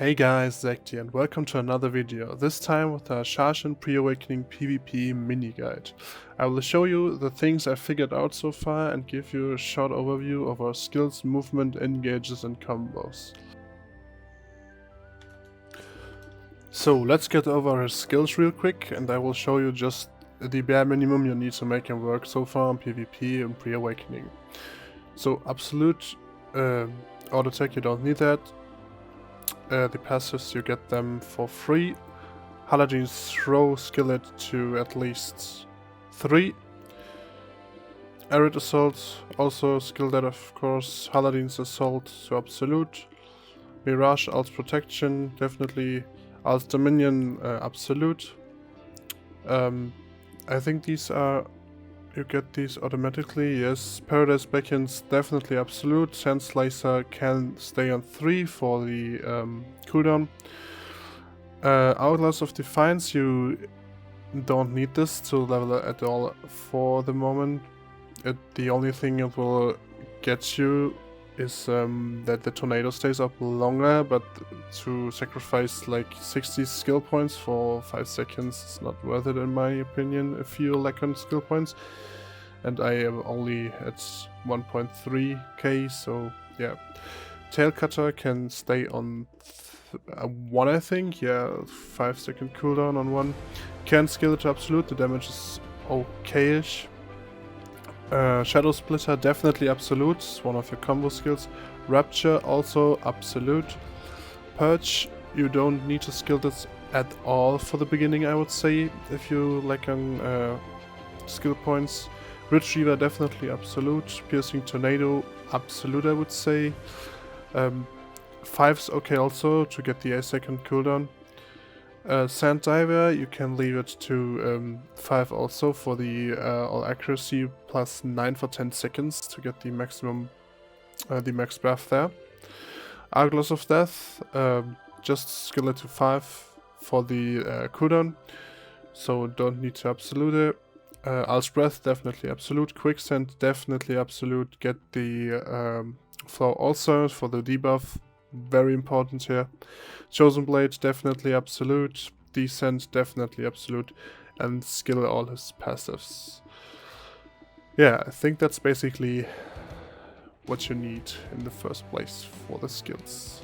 Hey guys, Zach here and welcome to another video, this time with the Hashashin Pre Awakening PvP mini guide. I will show you the things I figured out so far and give you a short overview of our skills, movement, engages and combos. So let's get over his skills real quick and I will show you just the bare minimum you need to make him work so far on PvP and Pre Awakening. So absolute auto attack, you don't need that. The passives, you get them for free. Hashashin's throw, skillet to at least 3. Arid assault, also skill that of course. Hashashin's assault to absolute. Mirage, alt protection, definitely. Alt dominion, absolute. I think these are, you get these automatically, yes. Paradise Beckons, definitely absolute. Sand Slicer can stay on 3 for the cooldown. Hourglass of Defiance, you don't need this to level at all for the moment. The only thing it will get you is that the tornado stays up longer, but to sacrifice like 60 skill points for 5 seconds is not worth it in my opinion if you lack on skill points. And I am only at 1.3k, so yeah. Tail Cutter can stay on 1 I think, yeah, 5-second cooldown on 1. Can skill it to absolute, the damage is okay-ish. Shadow Splitter, definitely absolute, one of your combo skills. Rapture, also absolute. Purge, you don't need to skill this at all for the beginning, I would say, if you lack on skill points. Retriever, definitely absolute. Piercing Tornado, absolute I would say. 5's okay also, to get the 8-second cooldown. Sand Diver, you can leave it to 5 also for the all accuracy, plus 9 for 10 seconds to get the maximum, the max buff there. Hourglass of Death, just skill it to 5 for the cooldown, so don't need to absolute it. Alt Breath, definitely absolute. Quicksand, definitely absolute. Get the flow also for the debuff, very important here. Chosen Blade, definitely absolute. Descent, definitely absolute. And skill all his passives. Yeah, I think that's basically what you need in the first place for the skills.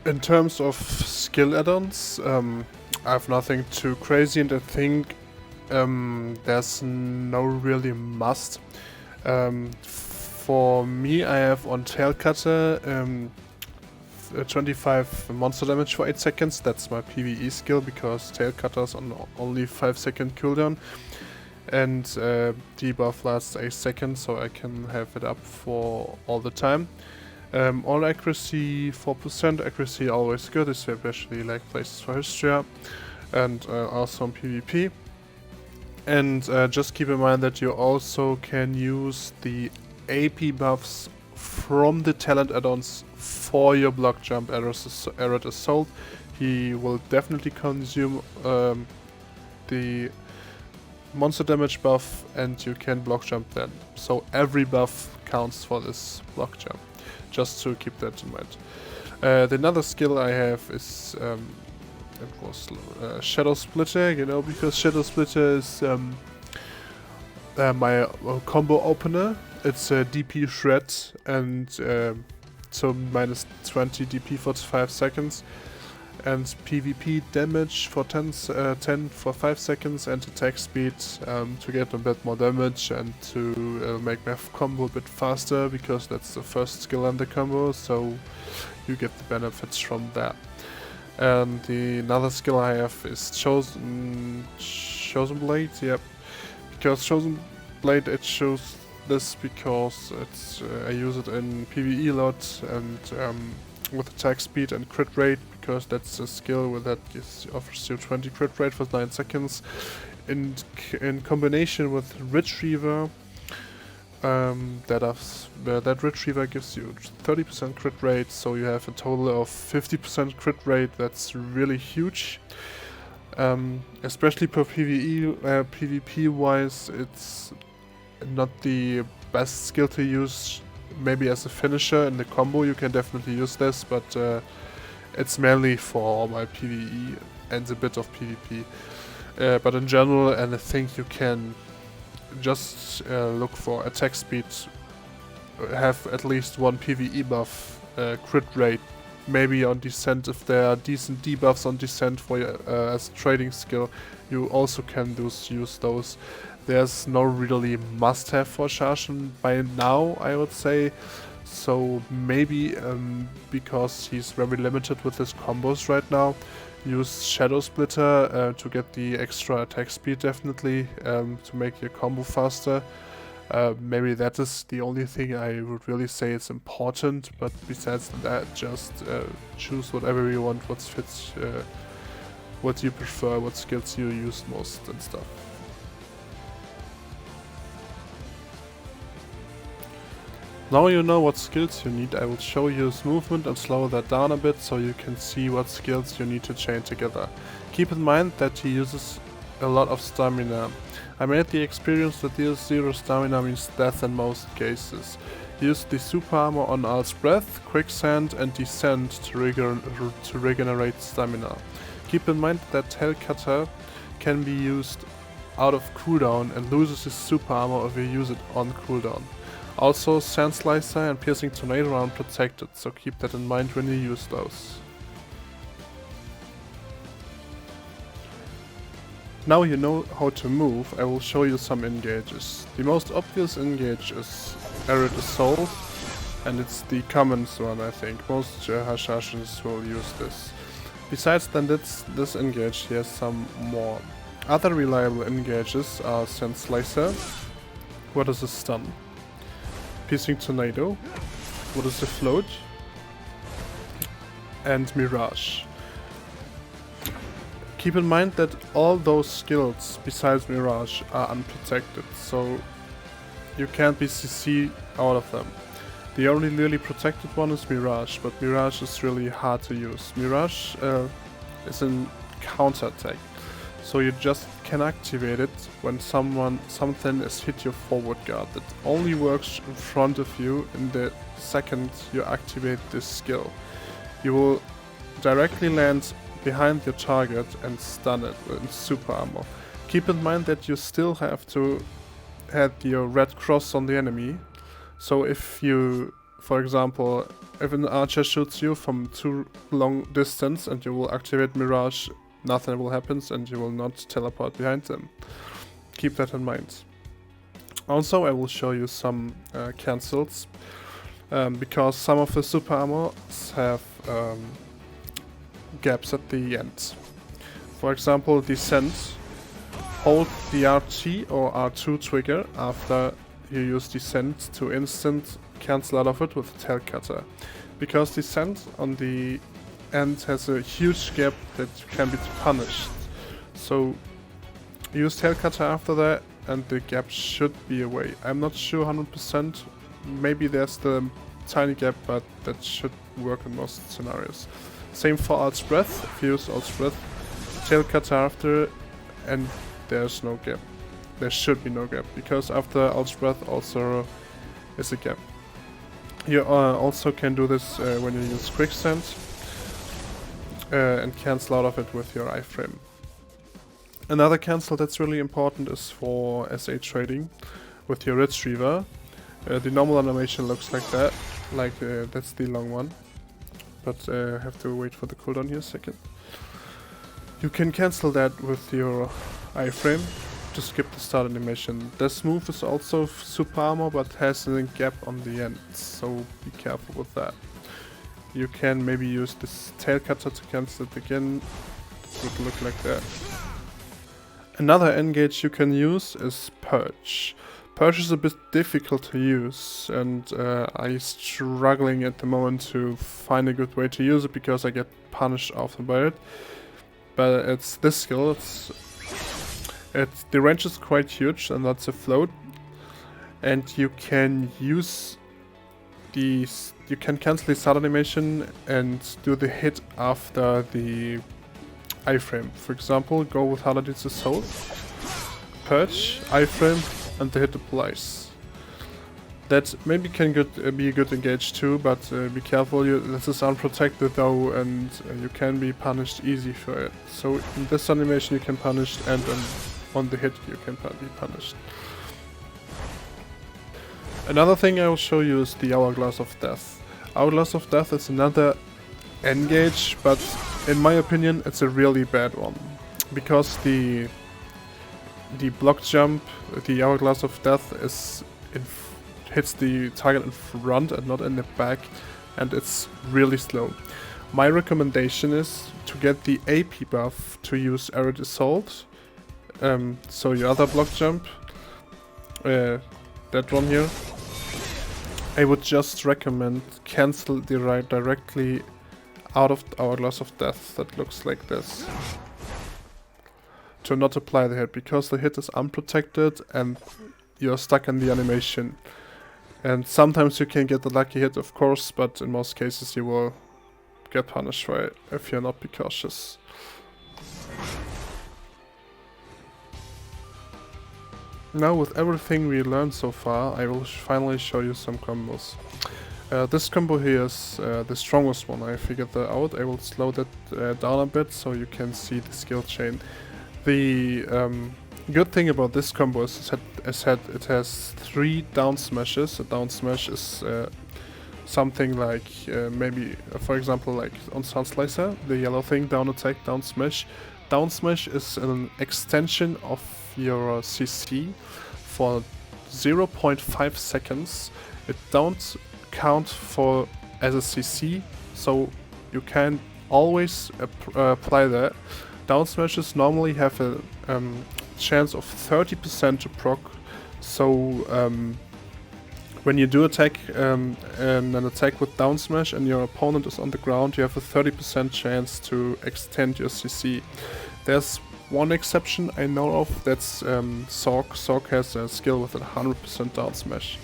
In terms of skill add-ons, I have nothing too crazy, and I think there's no really must. For me, I have on Tail Cutter 25 monster damage for 8 seconds. That's my PvE skill because Tail Cutter's on only 5-second cooldown, and debuff lasts 8 seconds, so I can have it up for all the time. All accuracy 4%, accuracy always good, especially like places for Histria, and also on PvP. And just keep in mind that you also can use the AP buffs from the talent add-ons for your block jump Arid Assault. He will definitely consume the monster damage buff, and you can block jump then. So every buff counts for this block jump. Just to keep that in mind. The another skill I have is it was Shadow Splitter, you know, because Shadow Splitter is my combo opener. It's a DP shred, and so minus 20 DP for 5 seconds, and PvP damage for 10 for 5 seconds, and attack speed to get a bit more damage and to make my combo a bit faster, because that's the first skill in the combo, so you get the benefits from that. And the another skill I have is Chosen Blade, yep, because Chosen Blade, it shows this because it's I use it in PvE a lot, and with attack speed and crit rate, because that's a skill that offers you 20 crit rate for 9 seconds. In combination with Retriever, that Retriever gives you 30% crit rate, so you have a total of 50% crit rate. That's really huge. Especially per PvP wise, not the best skill to use. Maybe as a finisher in the combo you can definitely use this, but it's mainly for my PvE and a bit of PvP. But in general, and I think you can just look for attack speed, have at least one PvE buff, crit rate, maybe on descent if there are decent debuffs on descent for as a trading skill, you also can use those. There's no really must-have for Hashashin by now, I would say. So maybe because he's very limited with his combos right now, use Shadow Splitter to get the extra attack speed definitely, to make your combo faster. Maybe that is the only thing I would really say is important, but besides that, just choose whatever you want, what fits, what you prefer, what skills you use most and stuff. Now you know what skills you need. I will show you his movement and slow that down a bit so you can see what skills you need to chain together. Keep in mind that he uses a lot of stamina. I made the experience that deals 0 stamina means death in most cases. Use the super armor on Alt's Breath, Quicksand and Descent to regenerate stamina. Keep in mind that Tailcutter can be used out of cooldown and loses his super armor if you use it on cooldown. Also, Sand Slicer and Piercing Tornado are unprotected, so keep that in mind when you use those. Now you know how to move, I will show you some engages. The most obvious engage is Arid Assault, and it's the common one I think. Most Hashashins will use this. Besides then this engage, he has some more. Other reliable engages are Sand Slicer, what is a stun? Piercing Tornado, what is a float? And Mirage. Keep in mind that all those skills besides Mirage are unprotected, so you can't be CC out of them. The only really protected one is Mirage, but Mirage is really hard to use. Mirage is a counter attack, so you just can activate it when something is hit your forward guard. It only works in front of you in the second you activate this skill. You will directly land behind your target and stun it in super armor. Keep in mind that you still have to have your red cross on the enemy. So if you, for example, if an archer shoots you from too long distance and you will activate Mirage, nothing will happen and you will not teleport behind them. Keep that in mind. Also, I will show you some cancels, because some of the super armors have gaps at the end. For example, Descent. Hold the RT or R2 trigger after you use Descent to instant cancel out of it with Tailcutter. Because Descent on the end has a huge gap that can be punished. So use Tailcutter after that and the gap should be away. I'm not sure 100%, maybe there's the tiny gap, but that should work in most scenarios. Same for Alt's Breath. If you use Alt's Breath, Tailcutter after, and there's no gap. There should be no gap, because after Alt's Breath also is a gap. You also can do this when you use Quicksand and cancel out of it with your iframe. Another cancel that's really important is for SA trading with your Retriever. The normal animation looks like that, that's the long one. But I have to wait for the cooldown here a second. You can cancel that with your iframe to skip the start animation. This move is also super armor but has a gap on the end, so be careful with that. You can maybe use this Tailcutter to cancel it again. It would look like that. Another engage you can use is Purge. Purge is a bit difficult to use, and I'm struggling at the moment to find a good way to use it because I get punished often by it. But it's this skill, the range is quite huge, and that's a float. And you can use these, you can cancel the start animation and do the hit after the iframe. For example, go with Hashashin Assault, Purge, iframe, and the hit applies. That maybe can be a good engage too, but be careful, this is unprotected though, and you can be punished easy for it. So in this animation you can punish, and on the hit you can be punished. Another thing I will show you is the Hourglass of Death. Hourglass of Death is another engage, but in my opinion it's a really bad one. Because the block jump, the Hourglass of Death hits the target in front and not in the back, and it's really slow. My recommendation is to get the AP buff to use Arid Assault. So your other block jump, that one here, I would just recommend cancel the ride directly out of the Hourglass of Death that looks like this. To not apply the hit, because the hit is unprotected and you're stuck in the animation. And sometimes you can get the lucky hit, of course, but in most cases you will get punished for it if you're not cautious. Now, with everything we learned so far, I will finally show you some combos. This combo here is the strongest one. I figured that out. I will slow that down a bit so you can see the skill chain. The good thing about this combo is, it has 3 down smashes. A down smash is something like maybe, for example, like on Sun Slicer, the yellow thing, down attack, down smash. Down smash is an extension of your CC for 0.5 seconds. It don't count as a CC, so you can always apply that. Down smashes normally have a chance of 30% to proc, so when you do attack and an attack with down smash and your opponent is on the ground, you have a 30% chance to extend your CC. There's one exception I know of, that's Sork. Sork has a skill with a 100% down smash.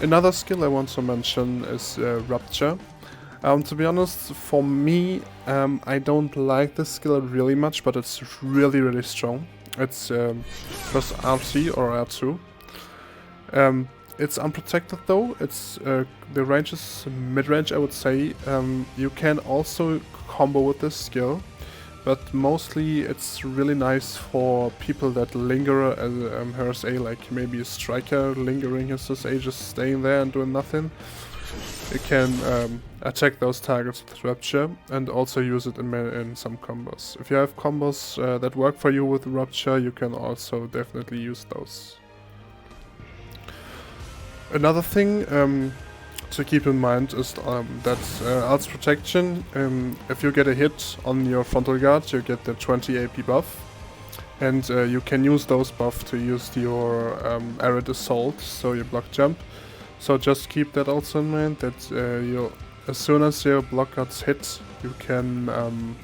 Another skill I want to mention is Rupture. To be honest, for me, I don't like this skill really much, but it's really strong. It's plus R3 or R2. It's unprotected though. It's the range is mid-range, I would say. You can also combo with this skill, but mostly it's really nice for people that linger as Hashashin, like maybe a striker lingering his SA, just staying there and doing nothing. You can attack those targets with Rupture and also use it in some combos. If you have combos that work for you with Rupture, you can also definitely use those. Another thing to keep in mind is that Ult's Protection, if you get a hit on your frontal guard, you get the 20 AP buff, and you can use those buffs to use your Arid Assault, so your block jump. So just keep that also in mind, that as soon as your block guards hit, you can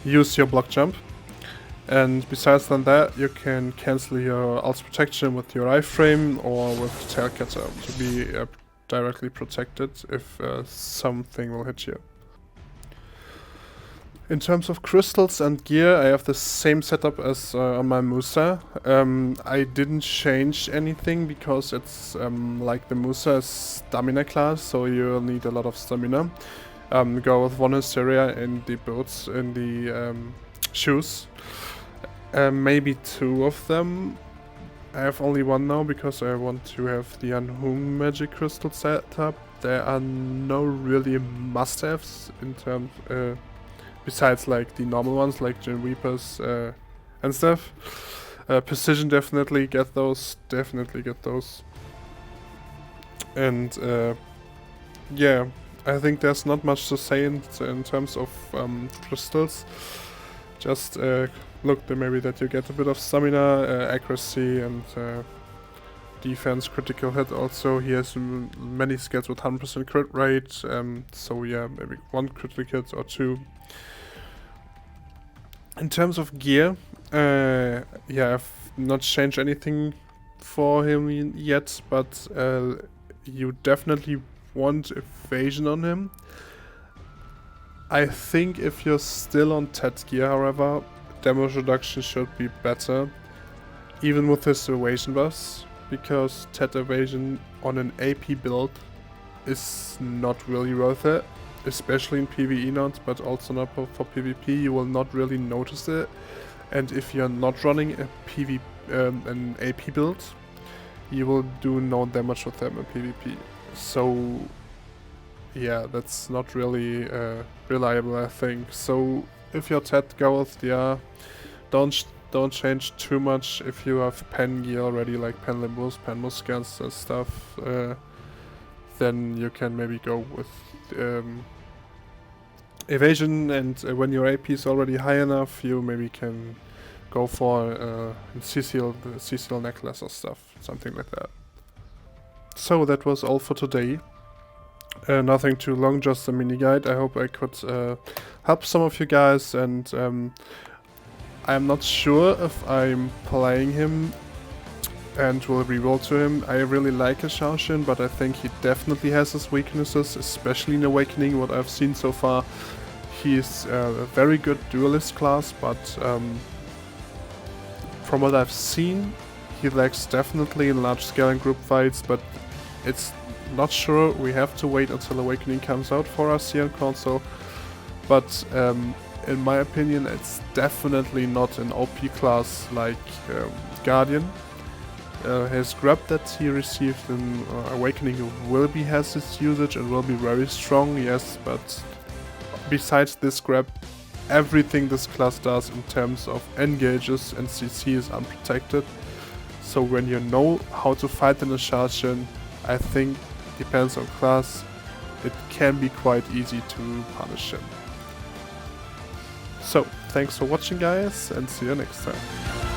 use your block jump. And besides that, you can cancel your Ult's Protection with your iframe or with Tailcutter to be directly protected if something will hit you. In terms of crystals and gear, I have the same setup as on my Musa. I didn't change anything because it's like the Musa is stamina class, so you'll need a lot of stamina. Go with 1 Hysteria in the boots, in the shoes. Maybe 2 of them. I have only 1 now because I want to have the Anhung Magic Crystal set up. There are no really must-haves in terms, besides like the normal ones like Gin Reapers and stuff. Precision, definitely get those. And yeah, I think there's not much to say in terms of crystals. Just look, maybe that you get a bit of stamina, accuracy, and defense, critical hit also. He has many skills with 100% crit rate, so yeah, maybe 1 critical hit or 2. In terms of gear, yeah, I've not changed anything for him yet, but you definitely want evasion on him. I think if you're still on Ted gear, however, damage reduction should be better, even with his evasion buffs, because Ted evasion on an AP build is not really worth it, especially in PvE not, but also not for PvP. You will not really notice it, and if you're not running a an AP build, you will do no damage with them in PvP. So yeah, that's not really reliable, I think. So if you're Ted Goth, yeah, don't change too much. If you have pen gear already, like pen limbus, pen muscans and stuff, then you can maybe go with evasion, and when your AP is already high enough, you maybe can go for CCL necklace or stuff, something like that. So that was all for today. Nothing too long, just a mini guide. I hope I could help some of you guys, and I'm not sure if I'm playing him and will reroll to him. I really like Hashashin, but I think he definitely has his weaknesses, especially in Awakening. What I've seen so far, he's a very good duelist class, but from what I've seen, he lacks definitely in large scale and group fights, but it's not sure. We have to wait until Awakening comes out for us here on console, but in my opinion, it's definitely not an OP class like Guardian. His grab that he received in Awakening has its usage and will be very strong, yes, but besides this grab, everything this class does in terms of engages and CC is unprotected. So when you know how to fight in a Hashashin, I think, depends on class, it can be quite easy to punish him. So, thanks for watching guys, and see you next time.